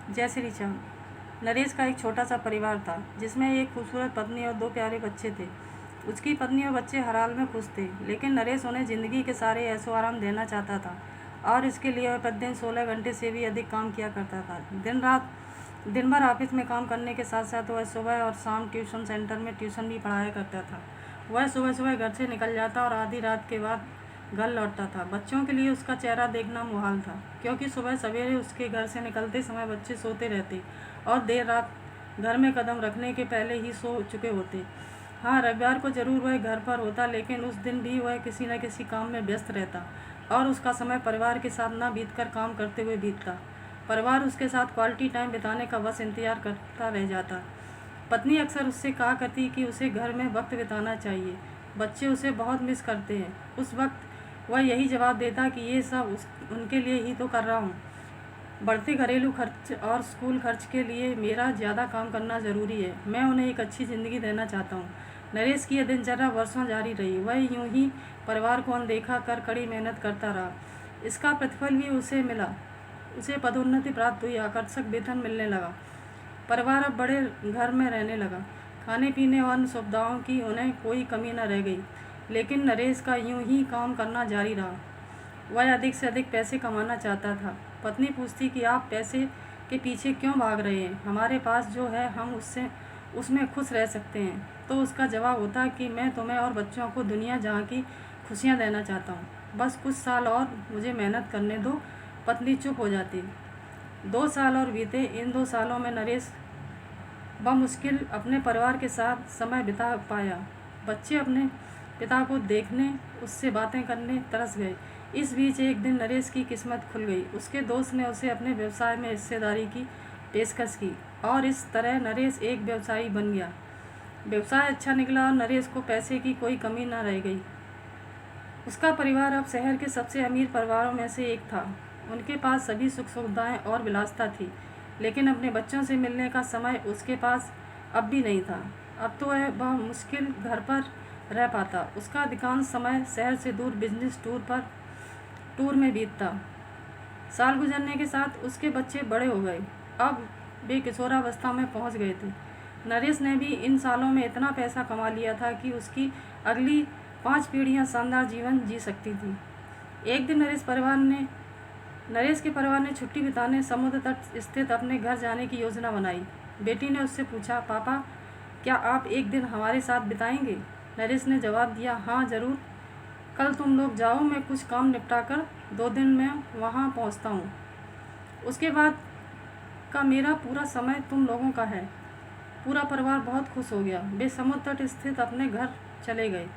जय श्री राम। नरेश का एक छोटा सा परिवार था जिसमें एक खूबसूरत पत्नी और दो प्यारे बच्चे थे। उसकी पत्नी और बच्चे हर हाल में खुश थे, लेकिन नरेश उन्हें ज़िंदगी के सारे ऐशो आराम देना चाहता था और इसके लिए वह प्रतिदिन 16 घंटे से भी अधिक काम किया करता था। दिन भर ऑफिस में काम करने के साथ साथ वह सुबह और शाम ट्यूशन सेंटर में ट्यूशन भी पढ़ाया करता था। वह सुबह सुबह घर से निकल जाता और आधी रात के बाद घर लौटता था। बच्चों के लिए उसका चेहरा देखना मुहाल था, क्योंकि सुबह सवेरे उसके घर से निकलते समय बच्चे सोते रहते और देर रात घर में कदम रखने के पहले ही सो चुके होते। हाँ, रविवार को जरूर वह घर पर होता, लेकिन उस दिन भी वह किसी न किसी काम में व्यस्त रहता और उसका समय परिवार के साथ न बीतकर काम करते हुए बीतता। परिवार उसके साथ क्वालिटी टाइम बिताने का बस इंतजार करता रह जाता। पत्नी अक्सर उससे कहा करती कि उसे घर में वक्त बिताना चाहिए, बच्चे उसे बहुत मिस करते हैं। उस वक्त वह यही जवाब देता कि ये सब उनके लिए ही तो कर रहा हूँ। बढ़ते घरेलू खर्च और स्कूल खर्च के लिए मेरा ज़्यादा काम करना ज़रूरी है। मैं उन्हें एक अच्छी ज़िंदगी देना चाहता हूँ। नरेश की यह दिनचर्या वर्षों जारी रही। वह यूं ही परिवार को अनदेखा कर कड़ी मेहनत करता रहा। इसका प्रतिफल भी उसे मिला। उसे पदोन्नति प्राप्त हुई, आकर्षक वेतन मिलने लगा। परिवार अब बड़े घर में रहने लगा। खाने पीने और अन्य सुविधाओं की उन्हें कोई कमी न रह गई। लेकिन नरेश का यूं ही काम करना जारी रहा। वह अधिक से अधिक पैसे कमाना चाहता था। पत्नी पूछती कि आप पैसे के पीछे क्यों भाग रहे हैं? हमारे पास जो है हम उसमें खुश रह सकते हैं। तो उसका जवाब होता कि मैं तुम्हें और बच्चों को दुनिया जहाँ की खुशियाँ देना चाहता हूँ। बस कुछ साल और मुझे मेहनत करने दो। पत्नी चुप हो जाती। 2 साल और बीते। इन 2 सालों में नरेश बमुश्किल अपने परिवार के साथ समय बिता पाया। बच्चे अपने पिता को देखने, उससे बातें करने तरस गए। इस बीच एक दिन नरेश की किस्मत खुल गई। उसके दोस्त ने उसे अपने व्यवसाय में हिस्सेदारी की पेशकश की और इस तरह नरेश एक व्यवसायी बन गया। व्यवसाय अच्छा निकला और नरेश को पैसे की कोई कमी न रह गई। उसका परिवार अब शहर के सबसे अमीर परिवारों में से एक था। उनके पास सभी सुख सुविधाएं और विलासिता थी, लेकिन अपने बच्चों से मिलने का समय उसके पास अब भी नहीं था। अब तो वह मुश्किल घर पर रह पाता। उसका अधिकांश समय शहर से दूर बिजनेस टूर में बीतता। साल गुजरने के साथ उसके बच्चे बड़े हो गए। अब वे किशोरावस्था में पहुंच गए थे। नरेश ने भी इन सालों में इतना पैसा कमा लिया था कि उसकी अगली 5 पीढ़ियां शानदार जीवन जी सकती थी। एक दिन नरेश के परिवार ने छुट्टी बिताने समुद्र तट स्थित अपने घर जाने की योजना बनाई। बेटी ने उससे पूछा, पापा, क्या आप एक दिन हमारे साथ बिताएंगे? नरेश ने जवाब दिया, हाँ ज़रूर। कल तुम लोग जाओ, मैं कुछ काम निपटा कर 2 दिन में वहाँ पहुँचता हूँ। उसके बाद का मेरा पूरा समय तुम लोगों का है। पूरा परिवार बहुत खुश हो गया। वे समुद्र तट स्थित अपने घर चले गए।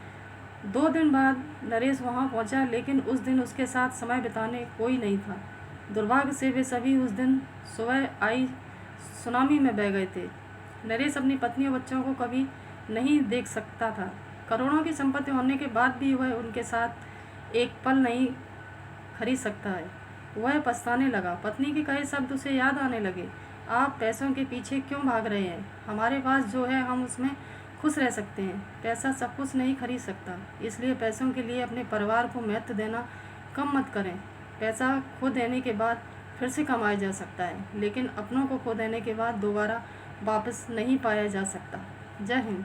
2 दिन बाद नरेश वहाँ पहुँचा, लेकिन उस दिन उसके साथ समय बिताने कोई नहीं था। दुर्भाग्य से वे सभी उस दिन सुबह आई सुनामी में बह गए थे। नरेश अपनी पत्नी और बच्चों को कभी नहीं देख सकता था। करोड़ों की संपत्ति होने के बाद भी वह उनके साथ एक पल नहीं खरीद सकता है। वह पछताने लगा। पत्नी के कहे शब्द उसे याद आने लगे। आप पैसों के पीछे क्यों भाग रहे हैं? हमारे पास जो है हम उसमें खुश रह सकते हैं। पैसा सब कुछ नहीं खरीद सकता, इसलिए पैसों के लिए अपने परिवार को महत्व देना कम मत करें। पैसा खो देने के बाद फिर से कमाया जा सकता है, लेकिन अपनों को खो देने के बाद दोबारा वापस नहीं पाया जा सकता। जय हिंद।